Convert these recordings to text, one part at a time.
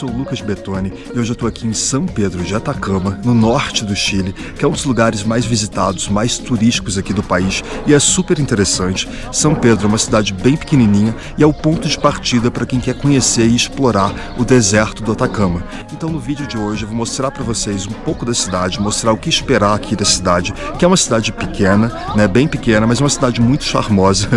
sou o Lucas Betoni e hoje eu estou aqui em São Pedro de Atacama, no norte do Chile, que é um dos lugares mais visitados, mais turísticos aqui do país e é super interessante. São Pedro é uma cidade bem pequenininha e é o ponto de partida para quem quer conhecer e explorar o deserto do Atacama. Então no vídeo de hoje eu vou mostrar para vocês um pouco da cidade, mostrar o que esperar aqui da cidade, que é uma cidade pequena, né, bem pequena, mas uma cidade muito charmosa,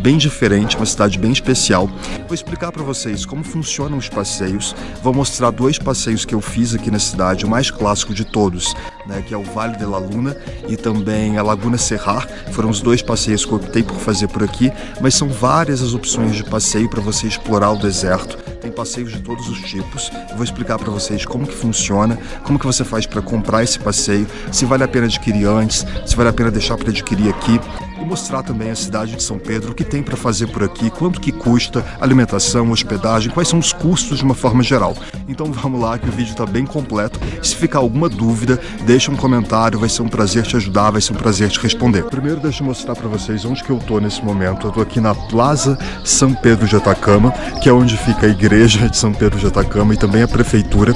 bem diferente, uma cidade bem especial. Vou explicar para vocês como funcionam os passeios, vou mostrar 2 passeios que eu fiz aqui na cidade, o mais clássico de todos, né, que é o Vale de la Luna e também a Laguna Serrar. Foram os 2 passeios que eu optei por fazer por aqui, mas são várias as opções de passeio para você explorar o deserto. Tem passeios de todos os tipos. Eu vou explicar para vocês como que funciona, como que você faz para comprar esse passeio, se vale a pena adquirir antes, se vale a pena deixar para adquirir aqui, e mostrar também a cidade de São Pedro, o que tem para fazer por aqui, quanto que custa, alimentação, hospedagem, quais são os custos de uma forma geral. Então vamos lá que o vídeo está bem completo. Se ficar alguma dúvida, deixa um comentário, vai ser um prazer te ajudar, vai ser um prazer te responder. Primeiro deixa eu mostrar para vocês onde que eu tô nesse momento. Eu tô aqui na Plaza São Pedro de Atacama, que é onde fica a igreja de São Pedro de Atacama e também a prefeitura.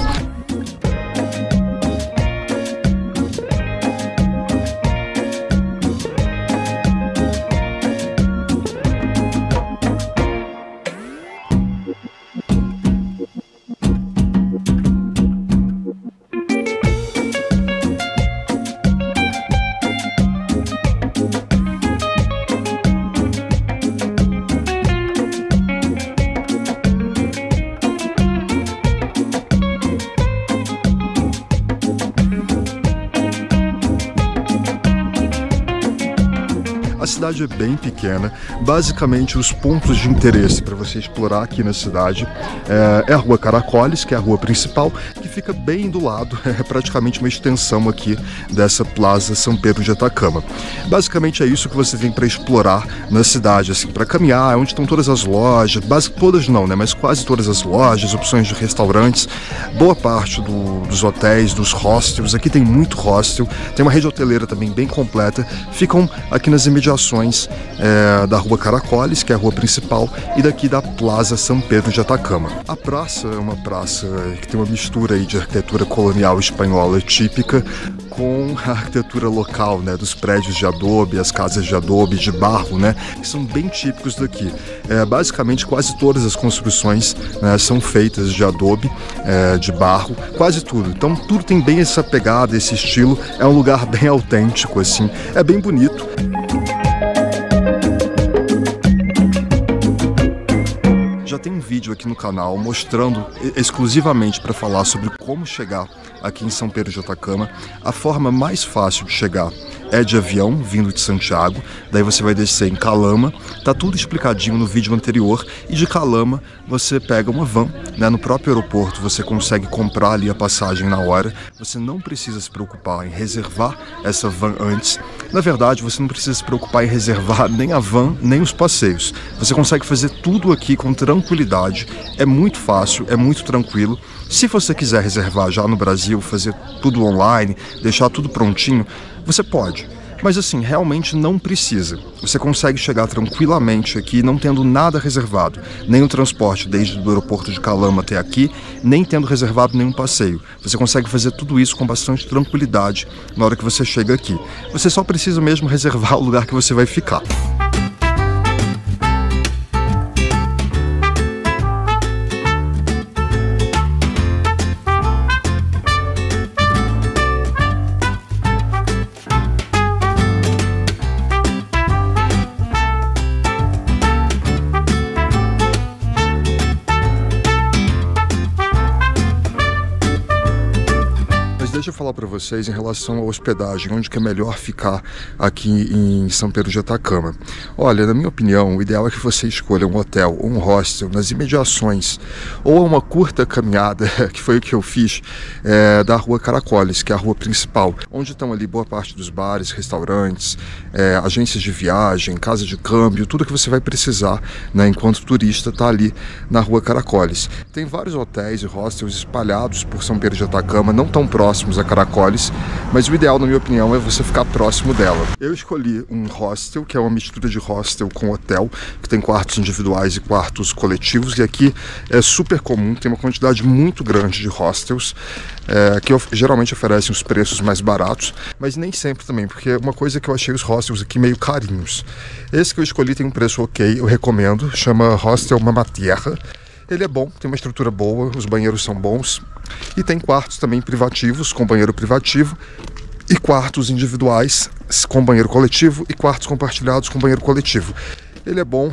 A cidade é bem pequena, basicamente os pontos de interesse para você explorar aqui na cidade é a Rua Caracoles, que é a rua principal, que fica bem do lado, é praticamente uma extensão aqui dessa Plaza São Pedro de Atacama. Basicamente é isso que você tem para explorar na cidade, assim, para caminhar, é onde estão todas as lojas, todas não, né, mas quase todas as lojas, opções de restaurantes, boa parte dos hotéis, dos hostels, aqui tem muito hostel, tem uma rede hoteleira também bem completa, ficam aqui nas imediações da Rua Caracoles, que é a rua principal, e daqui da Plaza São Pedro de Atacama. A praça é uma praça que tem uma mistura aí de arquitetura colonial espanhola típica com a arquitetura local, né, dos prédios de adobe, as casas de adobe, de barro, né, que são bem típicos daqui. Basicamente quase todas as construções, né, são feitas de adobe, de barro, quase tudo. Então tudo tem bem essa pegada, esse estilo, é um lugar bem autêntico, assim, é bem bonito. Já tem um vídeo aqui no canal mostrando exclusivamente para falar sobre como chegar aqui em São Pedro de Atacama. A forma mais fácil de chegar é de avião, vindo de Santiago, daí você vai descer em Calama, tá tudo explicadinho no vídeo anterior, e de Calama você pega uma van, né, no próprio aeroporto você consegue comprar ali a passagem na hora, você não precisa se preocupar em reservar essa van antes, na verdade você não precisa se preocupar em reservar nem a van, nem os passeios, você consegue fazer tudo aqui com tranquilidade, é muito fácil, é muito tranquilo. Se você quiser reservar já no Brasil, fazer tudo online, deixar tudo prontinho, você pode. Mas assim, realmente não precisa. Você consegue chegar tranquilamente aqui não tendo nada reservado. Nem o transporte desde o aeroporto de Calama até aqui, nem tendo reservado nenhum passeio. Você consegue fazer tudo isso com bastante tranquilidade na hora que você chega aqui. Você só precisa mesmo reservar o lugar que você vai ficar. Deixa eu falar para vocês em relação à hospedagem, onde que é melhor ficar aqui em São Pedro de Atacama. Olha, na minha opinião, o ideal é que você escolha um hotel ou um hostel nas imediações, ou uma curta caminhada, que foi o que eu fiz, da Rua Caracoles, que é a rua principal, onde estão ali boa parte dos bares, restaurantes, agências de viagem, casa de câmbio, tudo que você vai precisar, né, enquanto turista está ali na Rua Caracoles. Tem vários hotéis e hostels espalhados por São Pedro de Atacama, não tão próximos a Caracoles, Caracoles, mas o ideal, na minha opinião, é você ficar próximo dela. Eu escolhi um hostel, que é uma mistura de hostel com hotel, que tem quartos individuais e quartos coletivos, e aqui é super comum, tem uma quantidade muito grande de hostels, que geralmente oferecem os preços mais baratos, mas nem sempre também, porque uma coisa que eu achei os hostels aqui meio carinhos. Esse que eu escolhi tem um preço ok, eu recomendo, chama Hostel Mama Tierra. Ele é bom, tem uma estrutura boa, os banheiros são bons e tem quartos também privativos, com banheiro privativo, e quartos individuais com banheiro coletivo e quartos compartilhados com banheiro coletivo. Ele é bom,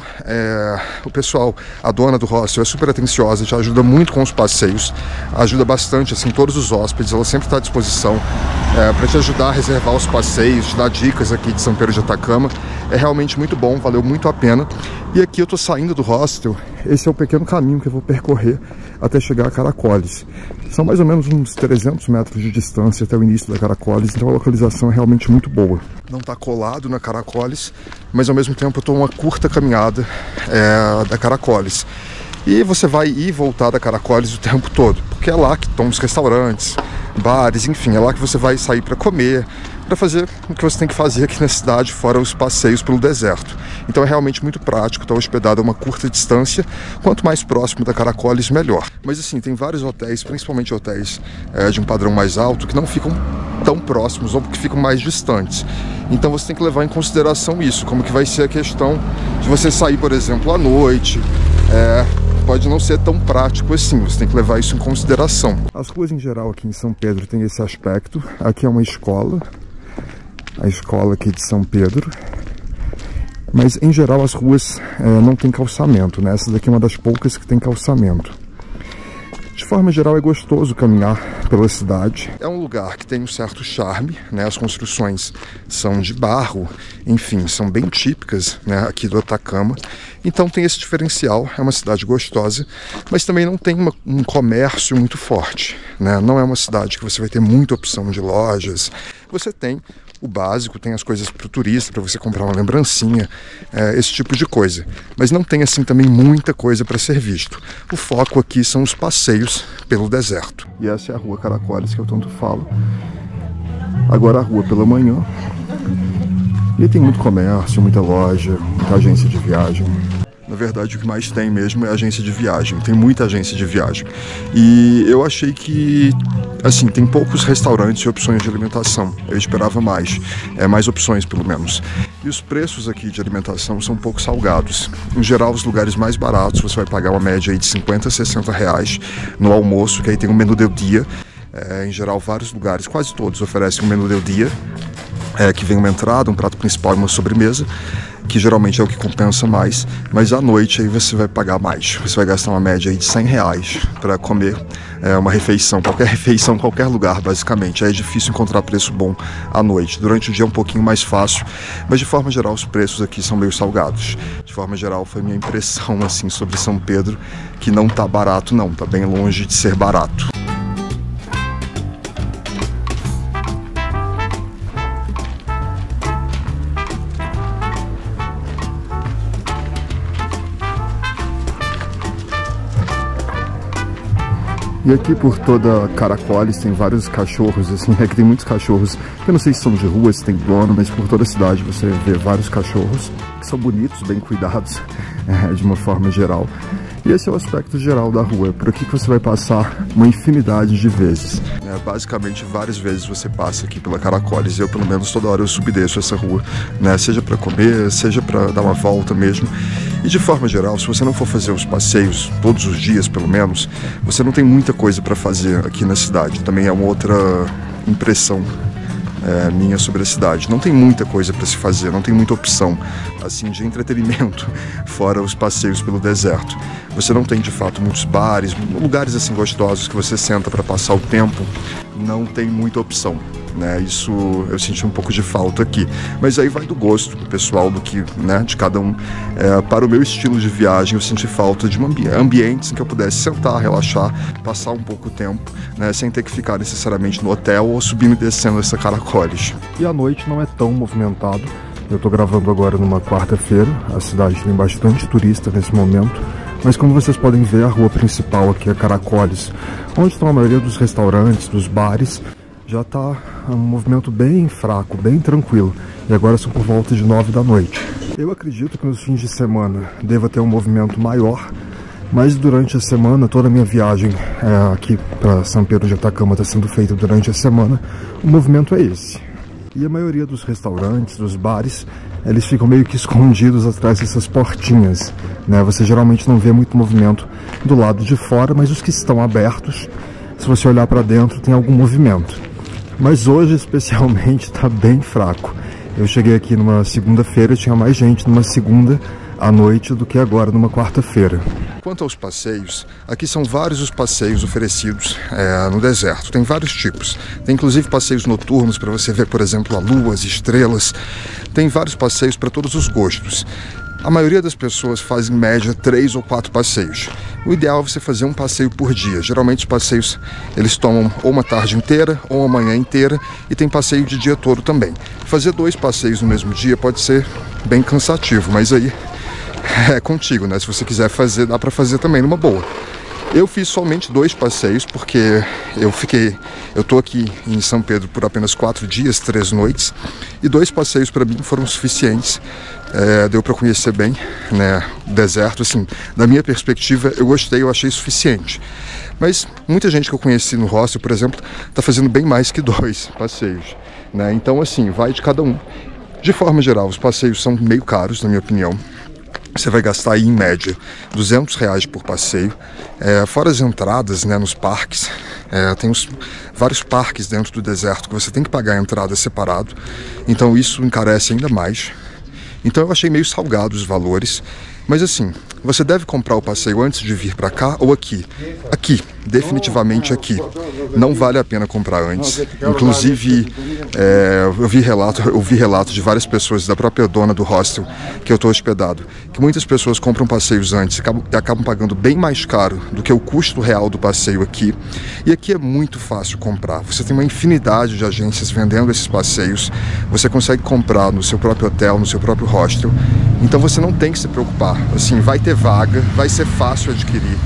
o pessoal, a dona do hostel é super atenciosa, te ajuda muito com os passeios, ajuda bastante, assim, todos os hóspedes, ela sempre está à disposição para te ajudar a reservar os passeios, te dar dicas aqui de São Pedro de Atacama. É realmente muito bom, valeu muito a pena. E aqui eu tô saindo do hostel, esse é o pequeno caminho que eu vou percorrer até chegar a Caracoles. São mais ou menos uns 300 metros de distância até o início da Caracoles, então a localização é realmente muito boa. Não está colado na Caracoles, mas ao mesmo tempo eu estou uma curta caminhada da Caracoles. E você vai ir e voltar da Caracoles o tempo todo, porque é lá que estão os restaurantes, bares, enfim, é lá que você vai sair para comer, para fazer o que você tem que fazer aqui na cidade, fora os passeios pelo deserto. Então é realmente muito prático, está hospedado a uma curta distância, quanto mais próximo da Caracoles, melhor. Mas assim, tem vários hotéis, principalmente hotéis de um padrão mais alto, que não ficam tão próximos ou que ficam mais distantes. Então você tem que levar em consideração isso, como que vai ser a questão de você sair, por exemplo, à noite, pode não ser tão prático assim, você tem que levar isso em consideração. As ruas em geral aqui em São Pedro tem esse aspecto. Aqui é uma escola, a escola aqui de São Pedro, mas em geral as ruas não tem calçamento, né? Essa daqui é uma das poucas que tem calçamento. De forma geral é gostoso caminhar pela cidade. É um lugar que tem um certo charme, né? As construções são de barro, enfim, são bem típicas, né, aqui do Atacama. Então tem esse diferencial, é uma cidade gostosa, mas também não tem um comércio muito forte, né? Não é uma cidade que você vai ter muita opção de lojas. Você tem o básico, tem as coisas para o turista, para você comprar uma lembrancinha, esse tipo de coisa. Mas não tem assim também muita coisa para ser visto. O foco aqui são os passeios pelo deserto. E essa é a Rua Caracoles que eu tanto falo. Agora a rua pela manhã. E tem muito comércio, muita loja, muita agência de viagem. Na verdade, o que mais tem mesmo é agência de viagem. Tem muita agência de viagem. E eu achei que, assim, tem poucos restaurantes e opções de alimentação. Eu esperava mais. Mais opções, pelo menos. E os preços aqui de alimentação são um pouco salgados. Em geral, os lugares mais baratos, você vai pagar uma média aí de 50 a 60 reais no almoço, que aí tem um menu del dia. Em geral, vários lugares, quase todos, oferecem um menu del dia, que vem uma entrada, um prato principal e uma sobremesa, que geralmente é o que compensa mais, mas à noite aí você vai pagar mais. Você vai gastar uma média aí de 100 reais para comer uma refeição, qualquer lugar basicamente. Aí é difícil encontrar preço bom à noite. Durante o dia é um pouquinho mais fácil, mas de forma geral os preços aqui são meio salgados. De forma geral foi minha impressão assim sobre São Pedro, que não tá barato não, tá bem longe de ser barato. E aqui por toda Caracoles tem vários cachorros, assim, que tem muitos cachorros, eu não sei se são de rua, se tem dono, mas por toda a cidade você vê vários cachorros, que são bonitos, bem cuidados, de uma forma geral. E esse é o aspecto geral da rua, por aqui que você vai passar uma infinidade de vezes. Basicamente, várias vezes você passa aqui pela Caracoles, eu pelo menos toda hora eu subo e desço essa rua, né? Seja para comer, seja para dar uma volta mesmo. E de forma geral, se você não for fazer os passeios todos os dias pelo menos, você não tem muita coisa para fazer aqui na cidade. Também é uma outra impressão minha sobre a cidade. Não tem muita coisa para se fazer, não tem muita opção assim de entretenimento fora os passeios pelo deserto. Você não tem de fato muitos bares, lugares assim gostosos que você senta para passar o tempo. Não tem muita opção, né? Isso eu senti um pouco de falta aqui, mas aí vai do gosto do pessoal, do que, né, de cada um. Para o meu estilo de viagem, eu senti falta de ambientes em que eu pudesse sentar, relaxar, passar um pouco o tempo, né, sem ter que ficar necessariamente no hotel ou subindo e descendo essa Caracoles. E a noite não é tão movimentado. Eu tô gravando agora numa quarta-feira, a cidade tem bastante turista nesse momento, mas como vocês podem ver, a rua principal aqui é Caracoles, onde estão a maioria dos restaurantes, dos bares. já está um movimento bem fraco, bem tranquilo. E agora são por volta de 9 da noite. Eu acredito que nos fins de semana deva ter um movimento maior, mas durante a semana, toda a minha viagem aqui para São Pedro de Atacama está sendo feita durante a semana, o movimento é esse. E a maioria dos restaurantes, dos bares, eles ficam meio que escondidos atrás dessas portinhas, né? Você geralmente não vê muito movimento do lado de fora, mas os que estão abertos, se você olhar para dentro, tem algum movimento. Mas hoje, especialmente, está bem fraco. Eu cheguei aqui numa segunda-feira, tinha mais gente numa segunda à noite do que agora numa quarta-feira. Quanto aos passeios, aqui são vários os passeios oferecidos no deserto. Tem vários tipos. Tem inclusive passeios noturnos para você ver, por exemplo, a lua, as estrelas. Tem vários passeios para todos os gostos. A maioria das pessoas faz em média 3 ou 4 passeios. O ideal é você fazer um passeio por dia. Geralmente os passeios eles tomam ou uma tarde inteira ou uma manhã inteira, e tem passeio de dia todo também. Fazer 2 passeios no mesmo dia pode ser bem cansativo, mas aí é contigo, né? Se você quiser fazer, dá para fazer também numa boa. Eu fiz somente 2 passeios porque eu tô aqui em São Pedro por apenas 4 dias, 3 noites, e 2 passeios para mim foram suficientes. Deu para conhecer bem, né, o deserto. Assim, da minha perspectiva, eu gostei, eu achei suficiente. Mas muita gente que eu conheci no hostel, por exemplo, está fazendo bem mais que 2 passeios, né? Então, assim, vai de cada um. De forma geral, os passeios são meio caros, na minha opinião. Você vai gastar aí, em média, R$200 por passeio, fora as entradas, né, nos parques. Tem vários parques dentro do deserto que você tem que pagar a entrada separado, então isso encarece ainda mais. Então eu achei meio salgado os valores, mas assim, você deve comprar o passeio antes de vir para cá ou aqui? Aqui, definitivamente aqui. Não vale a pena comprar antes. Inclusive, eu vi relato de várias pessoas, da própria dona do hostel que eu estou hospedado, que muitas pessoas compram passeios antes e acabam pagando bem mais caro do que o custo real do passeio aqui. E aqui é muito fácil comprar. Você tem uma infinidade de agências vendendo esses passeios. Você consegue comprar no seu próprio hotel, no seu próprio hostel. Então você não tem que se preocupar. Assim, vai ter vaga, vai ser fácil adquirir.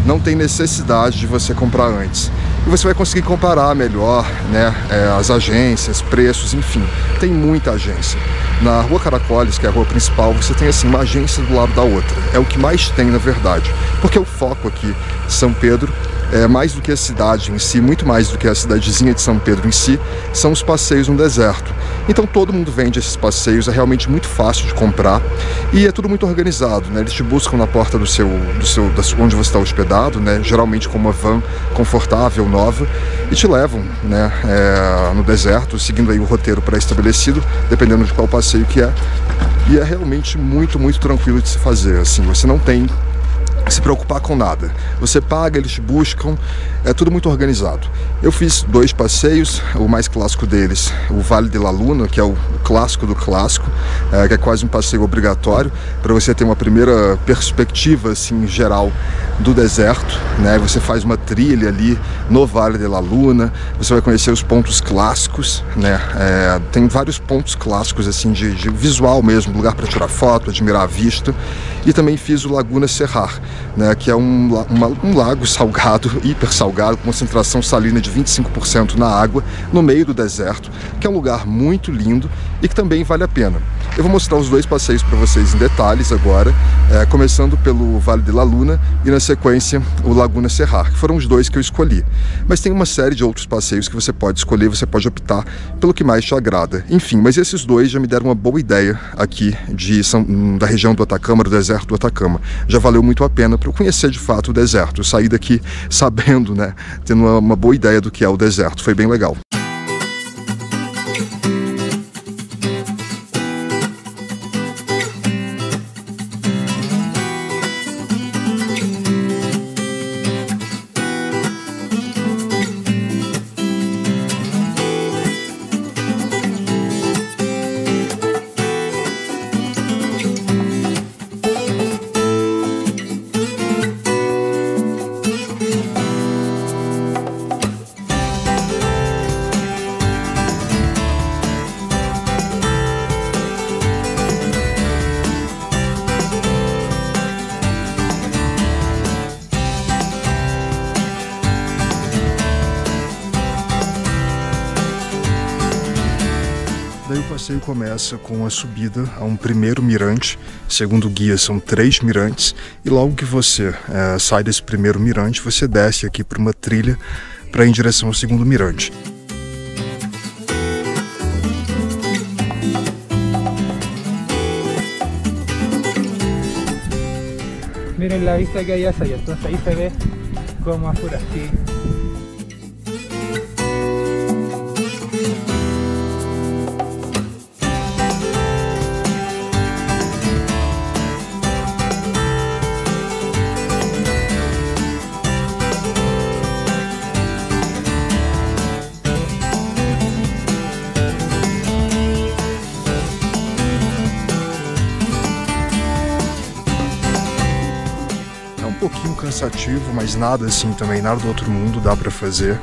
Não tem necessidade de você comprar antes. E você vai conseguir comparar melhor, né, as agências, preços, enfim. Tem muita agência. Na Rua Caracoles, que é a rua principal, você tem assim uma agência do lado da outra. É o que mais tem, na verdade. Porque o foco aqui, São Pedro, mais do que a cidade em si, muito mais do que a cidadezinha de São Pedro em si, são os passeios no deserto. Então todo mundo vende esses passeios, é realmente muito fácil de comprar e é tudo muito organizado, né? Eles te buscam na porta onde você está hospedado, né? Geralmente com uma van confortável, nova, e te levam, né, no deserto, seguindo aí o roteiro pré-estabelecido, dependendo de qual passeio que é. E é realmente muito, muito tranquilo de se fazer, assim, você não tem se preocupar com nada. Você paga, eles te buscam, é tudo muito organizado. Eu fiz 2 passeios, o mais clássico deles, o Vale de la Luna, que é o clássico do clássico, que é quase um passeio obrigatório, para você ter uma primeira perspectiva, assim, geral do deserto, né? Você faz uma trilha ali no Vale de la Luna, você vai conhecer os pontos clássicos, né? Tem vários pontos clássicos, assim, de visual mesmo, lugar para tirar foto, admirar a vista. E também fiz o Laguna Serrar, né, que é um lago salgado, hiper salgado, com concentração salina de 25% na água, no meio do deserto, que é um lugar muito lindo e que também vale a pena. Eu vou mostrar os 2 passeios para vocês em detalhes agora, começando pelo Vale de la Luna e na sequência o Laguna Serrar, que foram os 2 que eu escolhi. Mas tem uma série de outros passeios que você pode escolher, você pode optar pelo que mais te agrada. Enfim, mas esses 2 já me deram uma boa ideia aqui da região do Atacama, do deserto do Atacama. Já valeu muito a pena para eu conhecer de fato o deserto. Eu saí daqui sabendo, né, tendo uma boa ideia do que é o deserto. Foi bem legal. Daí o passeio começa com a subida a um primeiro mirante. Segundo o guia, são 3 mirantes. E logo que você sai desse primeiro mirante, você desce aqui para uma trilha para ir em direção ao segundo mirante. Miren la vista que hay hacia allá, entonces ahí se ve como afuera así. Um pouquinho cansativo, mas nada assim também, nada do outro mundo, dá pra fazer,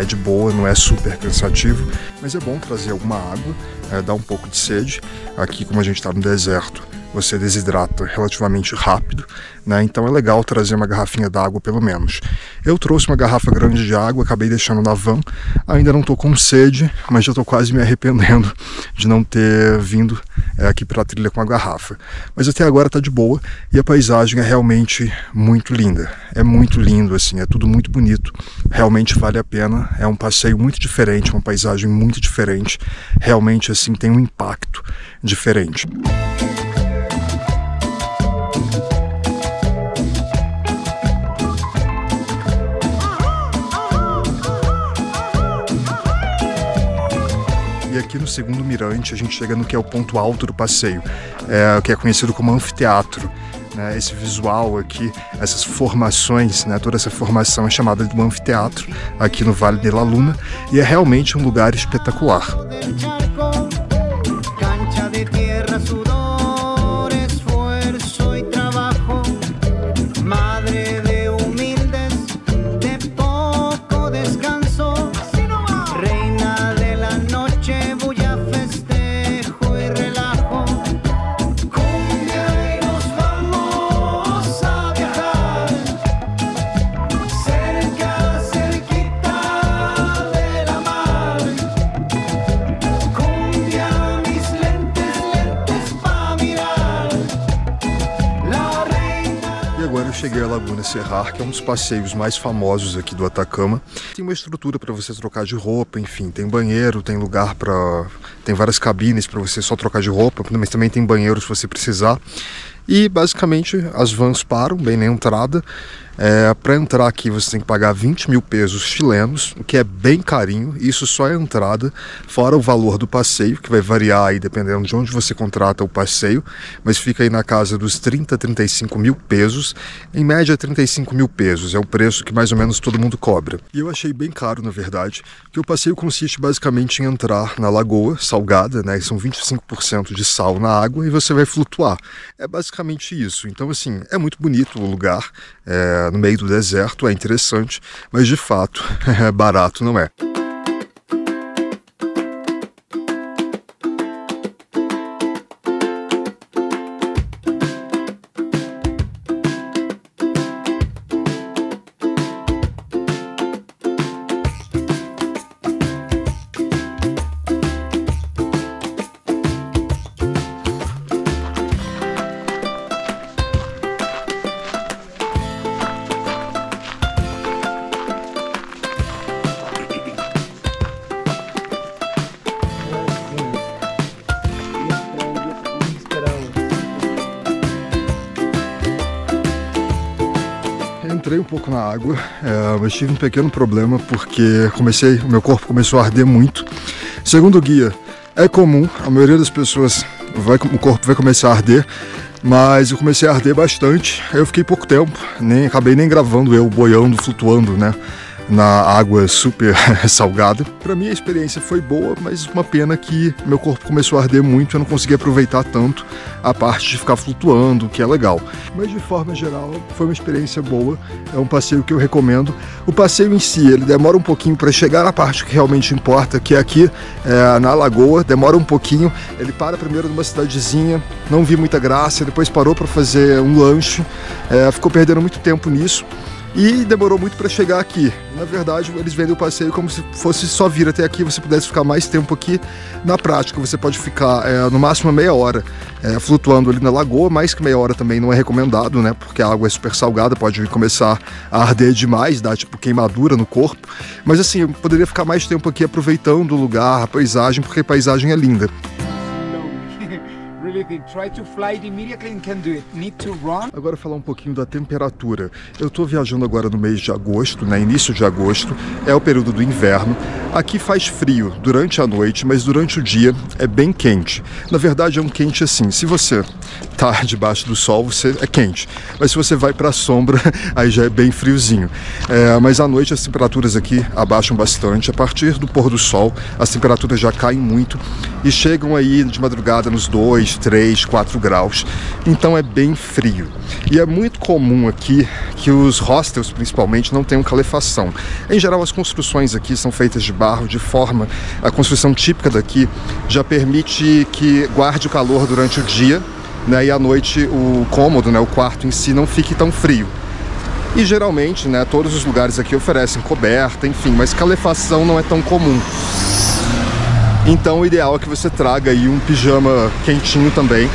é de boa, não é super cansativo, mas é bom trazer alguma água, dá um pouco de sede. Aqui, como a gente tá no deserto, você desidrata relativamente rápido, né? Então é legal trazer uma garrafinha d'água pelo menos. Eu trouxe uma garrafa grande de água, acabei deixando na van, ainda não tô com sede, mas já tô quase me arrependendo de não ter vindo aqui para a trilha com a garrafa. Mas até agora tá de boa e a paisagem é realmente muito linda. É muito lindo, assim, é tudo muito bonito. Realmente vale a pena, é um passeio muito diferente, uma paisagem muito diferente. Realmente, assim, tem um impacto diferente. E aqui no segundo mirante a gente chega no que é o ponto alto do passeio, que é conhecido como anfiteatro. Esse visual aqui, essas formações, toda essa formação é chamada de um anfiteatro aqui no Vale de la Luna e é realmente um lugar espetacular. Cheguei à Laguna Serrar, que é um dos passeios mais famosos aqui do Atacama. Tem uma estrutura para você trocar de roupa, enfim, tem banheiro, tem lugar para... tem várias cabines para você só trocar de roupa, mas também tem banheiro se você precisar. E basicamente as vans param bem na entrada. Para entrar aqui você tem que pagar 20 mil pesos chilenos, o que é bem carinho. Isso só é a entrada, fora o valor do passeio, que vai variar aí dependendo de onde você contrata o passeio, mas fica aí na casa dos 30 a 35 mil pesos, em média 35 mil pesos, é o preço que mais ou menos todo mundo cobra. E eu achei bem caro, na verdade, que o passeio consiste basicamente em entrar na lagoa salgada, são 25% de sal na água e você vai flutuar. É basicamente isso. Então, assim, é muito bonito o lugar, no meio do deserto, é interessante, mas de fato, barato não é. Entrei um pouco na água, mas tive um pequeno problema porque o meu corpo começou a arder muito. Segundo o guia, é comum, a maioria das pessoas, o corpo vai começar a arder, mas eu comecei a arder bastante. Eu fiquei pouco tempo, acabei nem gravando eu boiando, flutuando, na água super salgada. Para mim a experiência foi boa, mas uma pena que meu corpo começou a arder muito e eu não consegui aproveitar tanto a parte de ficar flutuando, que é legal. Mas de forma geral foi uma experiência boa, é um passeio que eu recomendo. O passeio em si, ele demora um pouquinho para chegar na parte que realmente importa, que é aqui na lagoa, demora um pouquinho. Ele para primeiro numa cidadezinha, não vi muita graça, depois parou para fazer um lanche, ficou perdendo muito tempo nisso. E demorou muito para chegar aqui. Na verdade, eles vendem o passeio como se fosse só vir até aqui, você pudesse ficar mais tempo aqui. Na prática, você pode ficar no máximo meia hora flutuando ali na lagoa. Mais que meia hora também não é recomendado, né? Porque a água é super salgada, pode começar a arder demais, dar tipo queimadura no corpo. Mas assim, eu poderia ficar mais tempo aqui aproveitando o lugar, a paisagem, porque a paisagem é linda. Agora falar um pouquinho da temperatura. Eu estou viajando agora no mês de agosto, né? Início de agosto, é o período do inverno. Aqui faz frio durante a noite, mas durante o dia é bem quente. Na verdade é um quente assim, se você tá debaixo do sol, você é quente. Mas se você vai para a sombra, aí já é bem friozinho. Mas à noite as temperaturas aqui abaixam bastante. A partir do pôr do sol, as temperaturas já caem muito e chegam aí de madrugada nos 2, 3, 4 graus. Então é bem frio. E é muito comum aqui que os hostels, principalmente, não tenham calefação. Em geral, as construções aqui são feitas de barro, de forma... A construção típica daqui já permite que guarde o calor durante o dia, né, e à noite o cômodo, né, o quarto em si, não fique tão frio. E geralmente, né, todos os lugares aqui oferecem coberta, enfim, mas calefação não é tão comum. Então o ideal é que você traga aí um pijama quentinho também,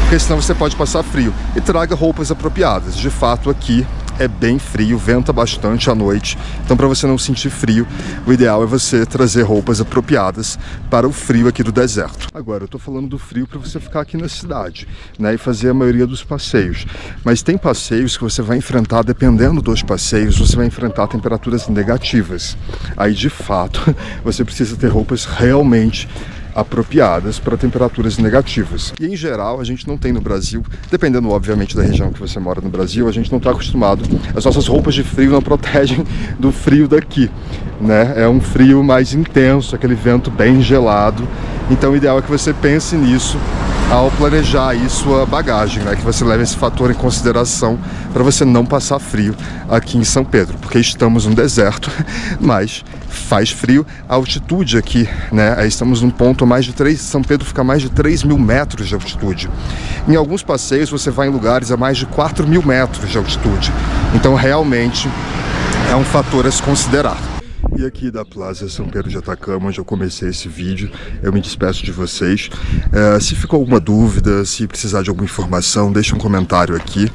porque senão você pode passar frio. E traga roupas apropriadas. De fato aqui é bem frio, venta bastante à noite. Então para você não sentir frio, o ideal é você trazer roupas apropriadas para o frio aqui do deserto. Agora eu tô falando do frio para você ficar aqui na cidade, né, e fazer a maioria dos passeios. Mas tem passeios que você vai enfrentar, dependendo dos passeios, você vai enfrentar temperaturas negativas. Aí de fato você precisa ter roupas realmente apropriadas para temperaturas negativas. E em geral a gente não tem no Brasil, dependendo obviamente da região que você mora no Brasil, a gente não está acostumado, as nossas roupas de frio não protegem do frio daqui, né? É um frio mais intenso, aquele vento bem gelado. Então o ideal é que você pense nisso ao planejar aí sua bagagem, né? Que você leve esse fator em consideração para você não passar frio aqui em São Pedro, porque estamos no deserto, mas faz frio. A altitude aqui, né? Estamos num ponto mais de 3, São Pedro fica a mais de 3.000 metros de altitude. Em alguns passeios você vai em lugares a mais de 4.000 metros de altitude. Então realmente é um fator a se considerar. E aqui da Plaza São Pedro de Atacama, onde eu comecei esse vídeo, eu me despeço de vocês. Se ficou alguma dúvida, se precisar de alguma informação, deixa um comentário aqui.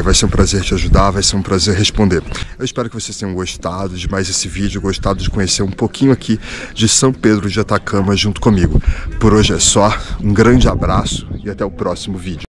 Vai ser um prazer te ajudar, vai ser um prazer responder. Eu espero que vocês tenham gostado de mais esse vídeo, gostado de conhecer um pouquinho aqui de São Pedro de Atacama junto comigo. Por hoje é só, um grande abraço e até o próximo vídeo.